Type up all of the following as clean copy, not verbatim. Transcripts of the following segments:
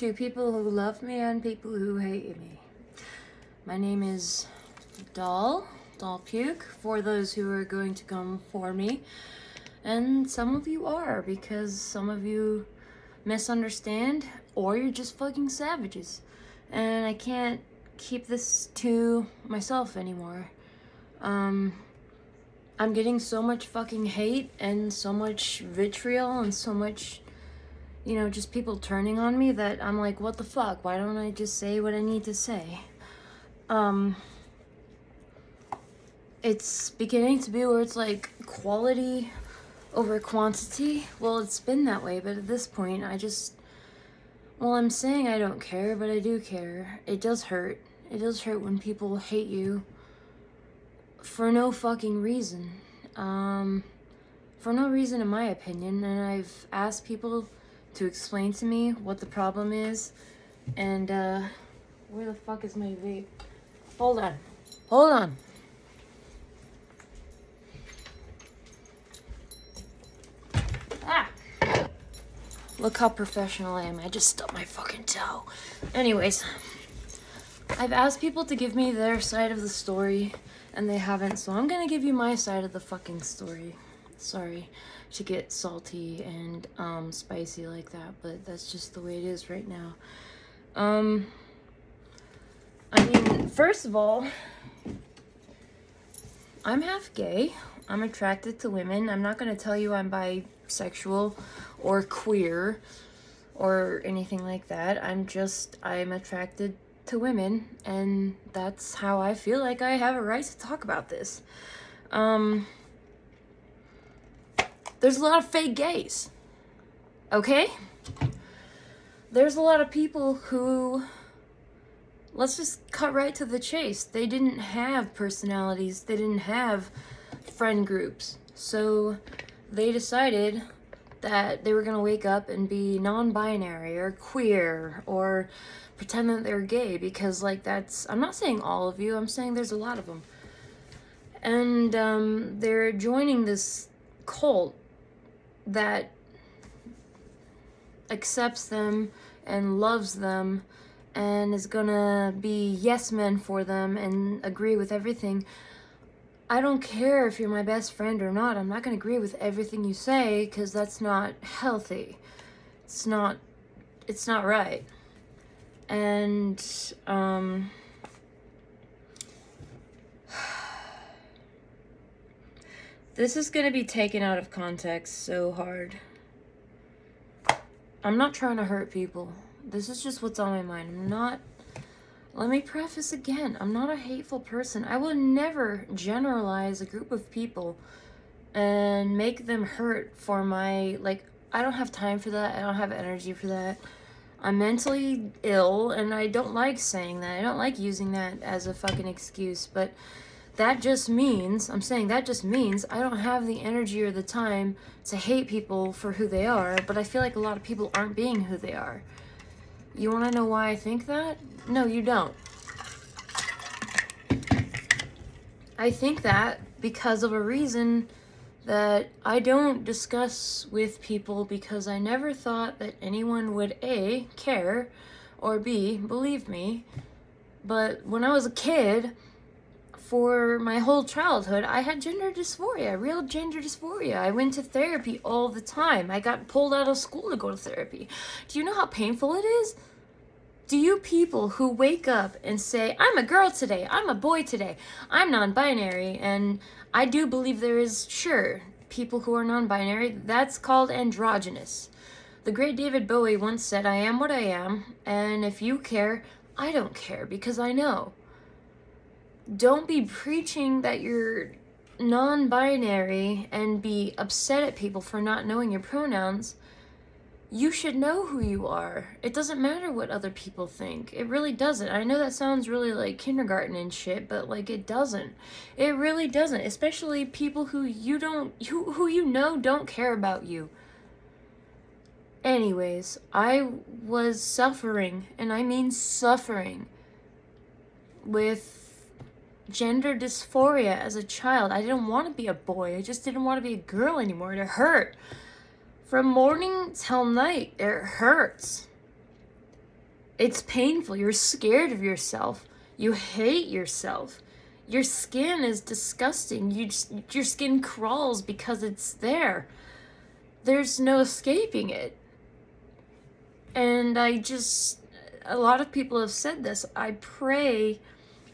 to people who love me and people who hate me. My name is Doll Puke, for those who are going to come for me. And some of you are, because some of you misunderstand, or you're just fucking savages. And I can't keep this to myself anymore. I'm getting so much fucking hate and so much vitriol and so much, just people turning on me that I'm like, what the fuck? Why don't I just say what I need to say? It's beginning to be where it's like quality over quantity. Well, it's been that way, but at this point, I'm saying I don't care, but I do care. It does hurt. It does hurt when people hate you for no fucking reason. For no reason in my opinion, and I've asked people to explain to me what the problem is, and, where the fuck is my vape? Hold on. Look how professional I am. I just stubbed my fucking toe. Anyways, I've asked people to give me their side of the story, and they haven't, so I'm gonna give you my side of the fucking story. Sorry to get salty and spicy like that, but that's just the way it is right now. First of all, I'm half gay. I'm attracted to women. I'm not gonna tell you I'm bisexual or queer or anything like that. I'm attracted to women, and that's how I feel like I have a right to talk about this. There's a lot of fake gays, okay? There's a lot of people who, let's just cut right to the chase. They didn't have personalities. They didn't have friend groups. So they decided that they were going to wake up and be non-binary or queer or pretend that they're gay, because I'm not saying all of you, I'm saying there's a lot of them. And they're joining this cult that accepts them and loves them and is gonna be yes men for them and agree with everything. I don't care if you're my best friend or not. I'm not gonna agree with everything you say, because that's not healthy. It's not right. And this is gonna be taken out of context so hard. I'm not trying to hurt people. This is just what's on my mind. Let me preface again, I'm not a hateful person. I will never generalize a group of people and make them hurt for I don't have time for that. I don't have energy for that. I'm mentally ill, and I don't like saying that. I don't like using that as a fucking excuse, but that just means I don't have the energy or the time to hate people for who they are, but I feel like a lot of people aren't being who they are. You want to know why I think that? No, you don't. I think that because of a reason that I don't discuss with people, because I never thought that anyone would A, care, or B, believe me. But when I was a kid, for my whole childhood, I had gender dysphoria, real gender dysphoria. I went to therapy all the time. I got pulled out of school to go to therapy. Do you know how painful it is? Do you people who wake up and say, I'm a girl today, I'm a boy today, I'm non-binary, and I do believe there is, sure, people who are non-binary, that's called androgynous. The great David Bowie once said, I am what I am, and if you care, I don't care, because I know. Don't be preaching that you're non-binary and be upset at people for not knowing your pronouns. You should know who you are. It doesn't matter what other people think. It really doesn't. I know that sounds really like kindergarten and shit, but it doesn't. It really doesn't. Especially people who don't care about you. Anyways, I was suffering, and I mean suffering, with gender dysphoria as a child. I didn't want to be a boy. I just didn't want to be a girl anymore. It hurt. From morning till night, it hurts. It's painful. You're scared of yourself. You hate yourself. Your skin is disgusting. Your skin crawls because it's there. There's no escaping it. And a lot of people have said this. I pray,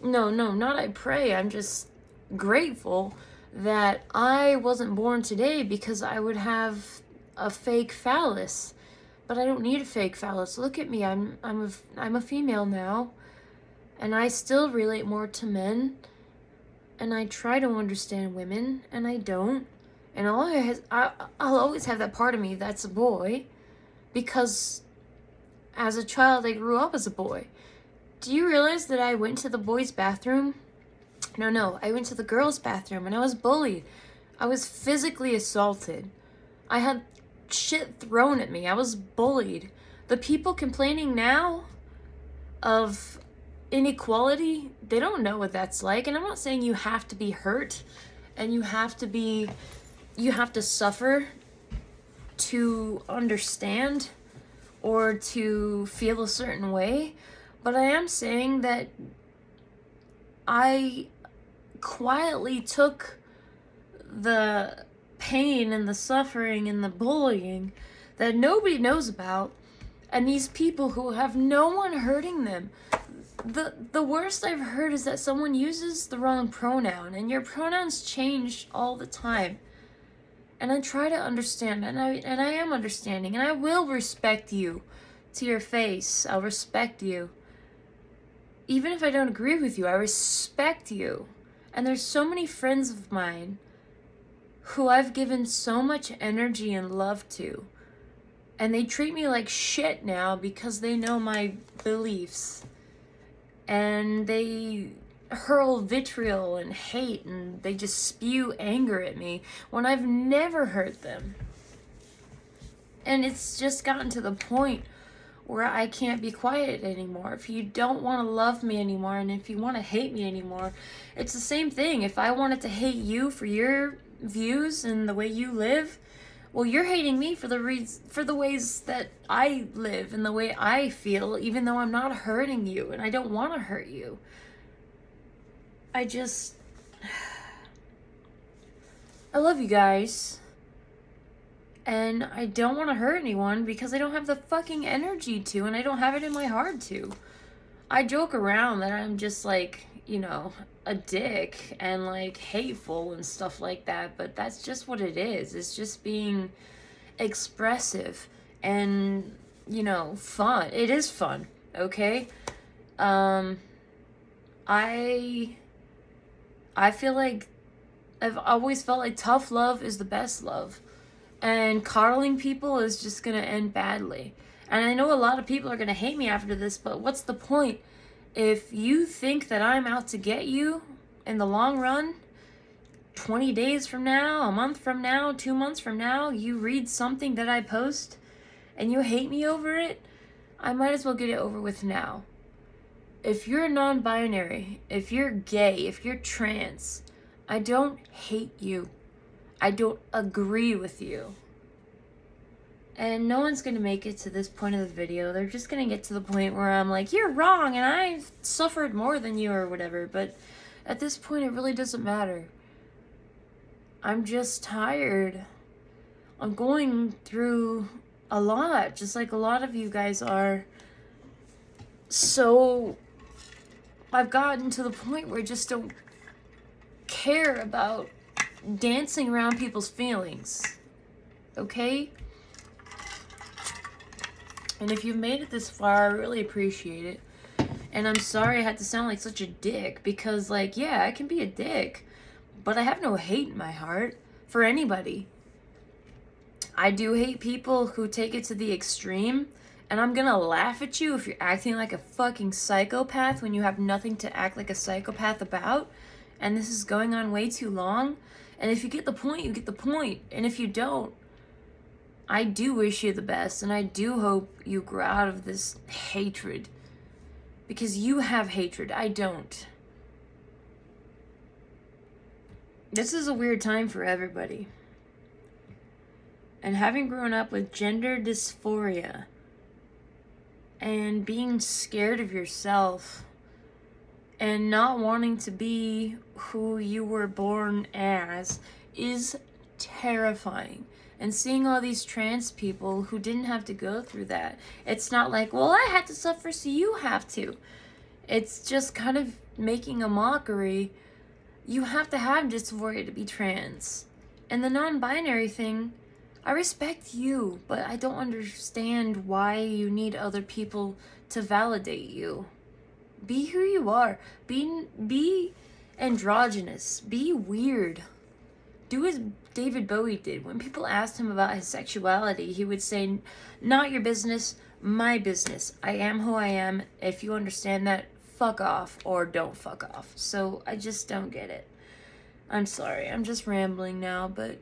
no, not I pray, I'm just grateful that I wasn't born today because I would have a fake phallus. But I don't need a fake phallus. Look at me. I'm a female now, and I still relate more to men, and I try to understand women, and I don't. And I'll always have that part of me that's a boy, because as a child I grew up as a boy. Do you realize that I went to the boys' bathroom? No, I went to the girls' bathroom and I was bullied. I was physically assaulted. I had shit thrown at me. I was bullied. The people complaining now of inequality, they don't know what that's like. And I'm not saying you have to be hurt and you have to suffer to understand or to feel a certain way, but I am saying that I quietly took the pain and the suffering and the bullying that nobody knows about, and these people who have no one hurting them. The worst I've heard is that someone uses the wrong pronoun, and your pronouns change all the time. And I try to understand, and I am understanding, and I will respect you to your face. I'll respect you. Even if I don't agree with you, I respect you. And there's so many friends of mine who I've given so much energy and love to, and they treat me like shit now because they know my beliefs. And they hurl vitriol and hate, and they just spew anger at me when I've never hurt them. And it's just gotten to the point where I can't be quiet anymore. If you don't want to love me anymore, and if you want to hate me anymore, it's the same thing. If I wanted to hate you for your views and the way you live, well, you're hating me for the ways that I live and the way I feel, even though I'm not hurting you and I don't want to hurt you. I love you guys, and I don't want to hurt anyone because I don't have the fucking energy to, and I don't have it in my heart to. I joke around that I'm just like, a dick and like hateful and stuff like that, but that's just what it is. It's just being expressive and, fun. It is fun, okay? I feel like I've always felt like tough love is the best love, and coddling people is just gonna end badly. And I know a lot of people are gonna hate me after this, but what's the point? If you think that I'm out to get you in the long run, 20 days from now, a month from now, 2 months from now, you read something that I post and you hate me over it, I might as well get it over with now. If you're non-binary, if you're gay, if you're trans, I don't hate you. I don't agree with you. And no one's going to make it to this point of the video. They're just going to get to the point where I'm like, you're wrong and I've suffered more than you or whatever. But at this point, it really doesn't matter. I'm just tired. I'm going through a lot, just like a lot of you guys are. So I've gotten to the point where I just don't care about dancing around people's feelings. Okay? And if you've made it this far, I really appreciate it. And I'm sorry I had to sound like such a dick, because, yeah, I can be a dick, but I have no hate in my heart for anybody. I do hate people who take it to the extreme, and I'm gonna laugh at you if you're acting like a fucking psychopath when you have nothing to act like a psychopath about, and this is going on way too long. And if you get the point, you get the point. And if you don't, I do wish you the best, and I do hope you grow out of this hatred. Because you have hatred, I don't. This is a weird time for everybody. And having grown up with gender dysphoria, and being scared of yourself and not wanting to be who you were born as is terrifying. And seeing all these trans people who didn't have to go through that, it's not like, well, I had to suffer, so you have to. It's just kind of making a mockery. You have to have dysphoria to be trans. And the non-binary thing, I respect you, but I don't understand why you need other people to validate you. Be who you are. Be androgynous. Be weird. Do as David Bowie did. When people asked him about his sexuality, he would say, not your business, my business. I am who I am. If you understand that, fuck off or don't fuck off. So I just don't get it. I'm sorry. I'm just rambling now, but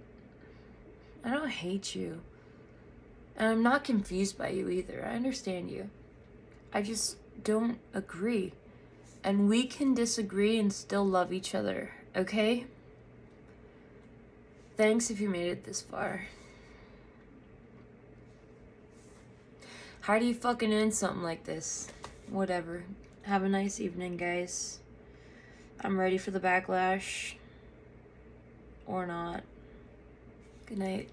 I don't hate you. And I'm not confused by you either. I understand you. I just don't agree. And we can disagree and still love each other, okay? Thanks if you made it this far. How do you fucking end something like this? Whatever. Have a nice evening, guys. I'm ready for the backlash. Or not. Good night.